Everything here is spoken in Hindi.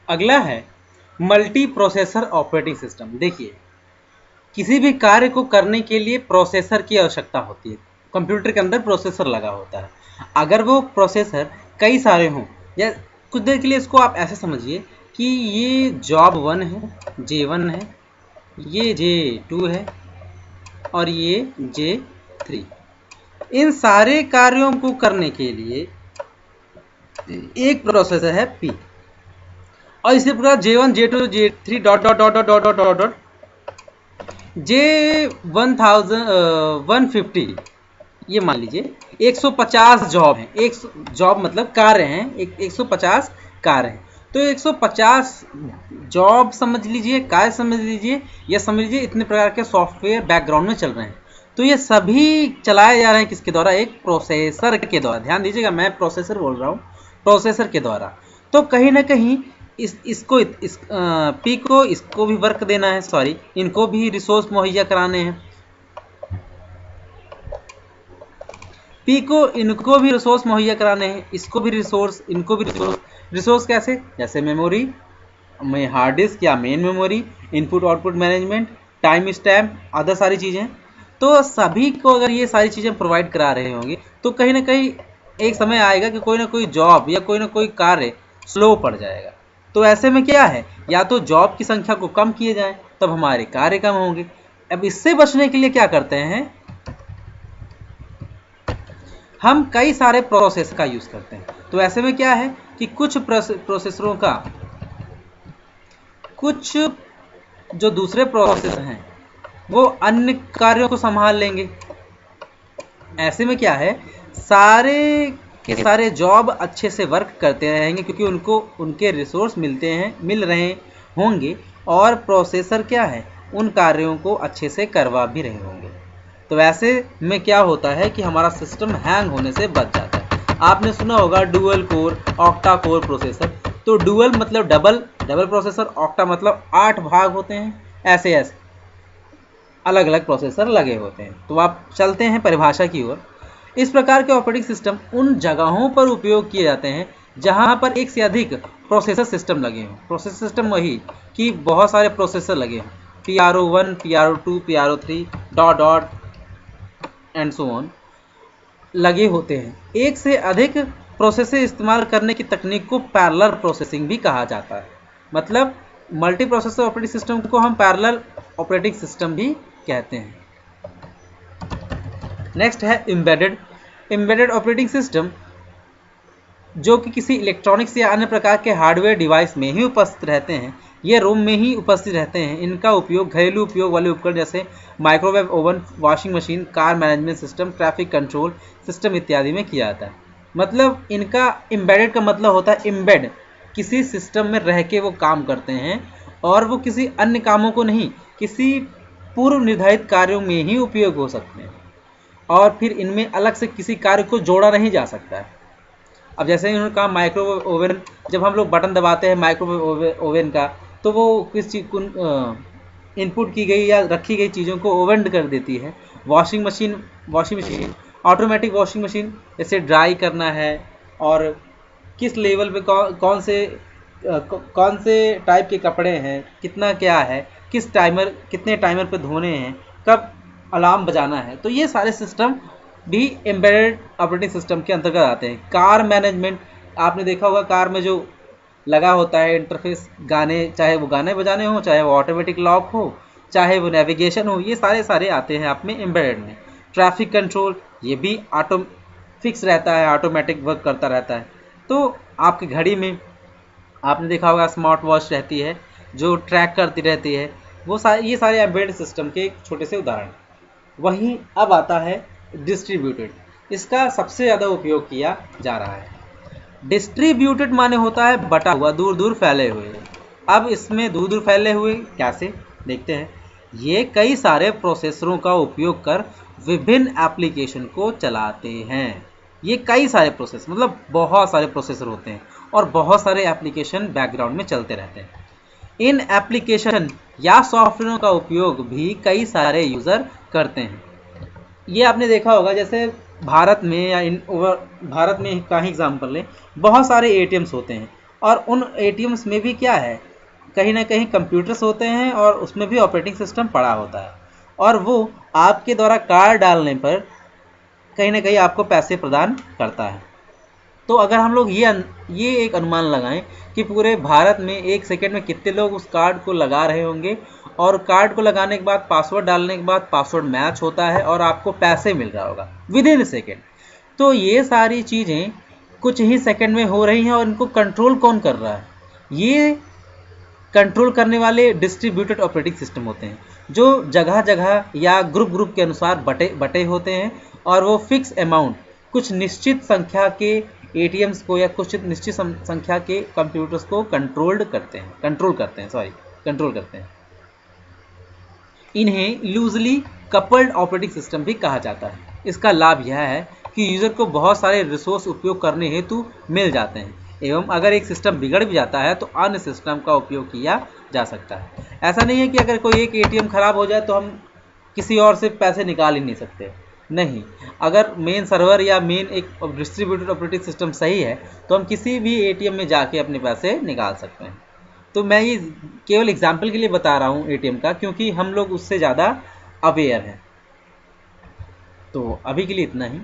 अगला है मल्टी प्रोसेसर ऑपरेटिंग सिस्टम। देखिए, किसी भी कार्य को करने के लिए प्रोसेसर की आवश्यकता होती है। कंप्यूटर के अंदर प्रोसेसर लगा होता है। अगर वो प्रोसेसर कई सारे हों, या कुछ देर के लिए इसको आप ऐसे समझिए कि ये जॉब 1 है, J1 है, ये J2 है और ये J3। इन सारे कार्यों को करने के लिए एक प्रोसेसर है P, और इसी प्रकार J1 J2 J3 dot dot dot dot dot dot dot J150 ये मान लीजिए 150 जॉब हैं। एक जॉब मतलब कार्य हैं, 150 कार्य हैं। तो 150 जॉब समझ लीजिए, कार्य समझ लीजिए, या समझ लीजिए इतने प्रकार के सॉफ्टवेयर बैकग्राउंड में चल रहे हैं। तो ये सभी चलाए जा रहे हैं किसके द्वारा? एक प्रोसेसर के द्वारा। ध्यान दीजिएगा, मैं प्रोसेसर बोल रहा हूँ, प्रोसेसर के द्वारा। तो कहीं ना कहीं पी को इसको भी वर्क देना है, सॉरी इनको भी रिसोर्स मुहैया कराने हैं। पी को इनको भी रिसोर्स मुहैया कराने हैं, इसको भी रिसोर्स, इनको भी रिसोर्स। रिसोर्स कैसे? जैसे मेमोरी में हार्ड डिस्क या main memory, input output management, time stamp, other सारी चीज़ें। तो सभी को अगर ये सारी चीज़ें प्रोवाइड करा रहे होंगे तो कहीं ना कहीं एक समय आएगा कि कोई ना कोई जॉब या कोई ना कोई कार्य स्लो पड़ जाएगा। तो ऐसे में क्या है, या तो जॉब की संख्या को कम किए जाए, तब हमारे कार्य कम होंगे। अब इससे बचने के लिए क्या करते हैं, हम कई सारे प्रोसेस का यूज़ करते हैं। तो ऐसे में क्या है कि कुछ प्रोसेसरों का, कुछ जो दूसरे प्रोसेसर हैं वो अन्य कार्यों को संभाल लेंगे। ऐसे में क्या है, सारे के सारे जॉब अच्छे से वर्क करते रहेंगे क्योंकि उनको उनके रिसोर्स मिल रहे होंगे, और प्रोसेसर क्या है, उन कार्यों को अच्छे से करवा भी रहे होंगे। तो ऐसे में क्या होता है कि हमारा सिस्टम हैंग होने से बच जाता है। आपने सुना होगा dual core, octa core processor. तो डुअल मतलब डबल प्रोसेसर, ऑक्टा मतलब 8 भाग होते हैं, ऐसे ऐसे अलग अलग प्रोसेसर लगे होते हैं। तो आप चलते हैं परिभाषा की ओर। इस प्रकार के ऑपरेटिंग सिस्टम उन जगहों पर उपयोग किए जाते हैं जहां पर एक से अधिक प्रोसेसर सिस्टम लगे हों। प्रोसेसर सिस्टम वही कि बहुत सारे प्रोसेसर लगे हों, PRO1, PRO2, PRO3 dot dot and so on लगे होते हैं। एक से अधिक प्रोसेसर इस्तेमाल करने की तकनीक को पैरेलल प्रोसेसिंग भी कहा जाता है। मतलब मल्टी प्रोसेसर ऑपरेटिंग सिस्टम को हम पैरेलल ऑपरेटिंग सिस्टम भी कहते हैं। नेक्स्ट है एम्बेडेड ऑपरेटिंग सिस्टम, जो कि किसी इलेक्ट्रॉनिक्स या अन्य प्रकार के हार्डवेयर डिवाइस में ही उपस्थित रहते हैं। ये रोम में ही उपस्थित रहते हैं। इनका उपयोग घरेलू उपयोग वाले उपकरण जैसे microwave oven, washing machine, car management system, traffic control system इत्यादि में किया जाता है। मतलब इनका एम्बेडेड का मतलब होता है एम्बेड, किसी सिस्टम में रह के वो काम करते हैं, और वो किसी अन्य कामों को नहीं, किसी पूर्व निर्धारित कार्यों में ही उपयोग हो सकते हैं, और फिर इनमें अलग से किसी कार्य को जोड़ा नहीं जा सकता है। अब जैसे उन्होंने कहा माइक्रोवेव ओवन, जब हम लोग बटन दबाते हैं माइक्रोवेव ओवन का, तो वो किस चीज़ को इनपुट की गई या रखी गई चीज़ों को ओवन कर देती है। Washing machine automatic washing machine, जैसे ड्राई करना है, और किस लेवल पे कौन से टाइप के कपड़े हैं, कितना क्या है, कितने टाइमर पे धोने हैं, कब अलार्म बजाना है। तो ये सारे सिस्टम भी एम्बेडेड ऑपरेटिंग सिस्टम के अंतर्गत आते हैं। कार मैनेजमेंट, आपने देखा होगा कार में जो लगा होता है इंटरफेस, गाने, चाहे वो गाने बजाने हो, चाहे वो ऑटोमेटिक लॉक हो, चाहे वो नेविगेशन हो, ये सारे आते हैं आप में एम्बेडेड में। ट्रैफिक कंट्रोल, ये भी ऑटो फिक्स रहता है, ऑटोमेटिक वर्क करता रहता है। तो आपकी घड़ी में आपने देखा होगा स्मार्ट वॉच रहती है जो ट्रैक करती रहती है। ये सारे एम्बेडेड सिस्टम के एक छोटे से उदाहरण। वहीं अब आता है डिस्ट्रीब्यूटेड, इसका सबसे ज़्यादा उपयोग किया जा रहा है। डिस्ट्रीब्यूटेड माने होता है बटा हुआ, दूर दूर फैले हुए। अब इसमें दूर दूर फैले हुए कैसे, देखते हैं। ये कई सारे प्रोसेसरों का उपयोग कर विभिन्न एप्लीकेशन को चलाते हैं। ये कई सारे प्रोसेस मतलब बहुत सारे प्रोसेसर होते हैं, और बहुत सारे एप्लीकेशन बैकग्राउंड में चलते रहते हैं। इन एप्लीकेशन या सॉफ्टवेयरों का उपयोग भी कई सारे यूज़र करते हैं। ये आपने देखा होगा, जैसे भारत में या भारत में का ही एग्जाम्पल लें, बहुत सारे ATMs होते हैं, और उन एटीएम्स में भी क्या है, कहीं ना कहीं कंप्यूटर्स होते हैं और उसमें भी ऑपरेटिंग सिस्टम पड़ा होता है, और वो आपके द्वारा कार्ड डालने पर कहीं ना कहीं आपको पैसे प्रदान करता है। तो अगर हम लोग ये एक अनुमान लगाएं कि पूरे भारत में 1 सेकंड में कितने लोग उस कार्ड को लगा रहे होंगे, और कार्ड को लगाने के बाद पासवर्ड डालने के बाद पासवर्ड मैच होता है और आपको पैसे मिल रहा होगा विद इन सेकेंड, तो ये सारी चीज़ें कुछ ही सेकंड में हो रही हैं, और इनको कंट्रोल कौन कर रहा है? ये कंट्रोल करने वाले डिस्ट्रीब्यूटेड ऑपरेटिंग सिस्टम होते हैं, जो जगह जगह या ग्रुप ग्रुप के अनुसार बटे बटे होते हैं, और वो फिक्स अमाउंट कुछ निश्चित संख्या के एटीएम्स को या कुछ निश्चित संख्या के कंप्यूटर्स को कंट्रोल करते हैं। इन्हें लूजली कपल्ड ऑपरेटिंग सिस्टम भी कहा जाता है। इसका लाभ यह है कि यूज़र को बहुत सारे रिसोर्स उपयोग करने हेतु मिल जाते हैं, एवं अगर एक सिस्टम बिगड़ भी जाता है तो अन्य सिस्टम का उपयोग किया जा सकता है। ऐसा नहीं है कि अगर कोई एक एटीएम खराब हो जाए तो हम किसी और से पैसे निकाल ही नहीं सकते, नहीं। अगर मेन सर्वर या मेन एक डिस्ट्रीब्यूटेड ऑपरेटिंग सिस्टम सही है तो हम किसी भी एटीएम में जाके अपने पैसे निकाल सकते हैं। तो मैं ये केवल एग्जाम्पल के लिए बता रहा हूँ एटीएम का, क्योंकि हम लोग उससे ज़्यादा अवेयर हैं। तो अभी के लिए इतना ही।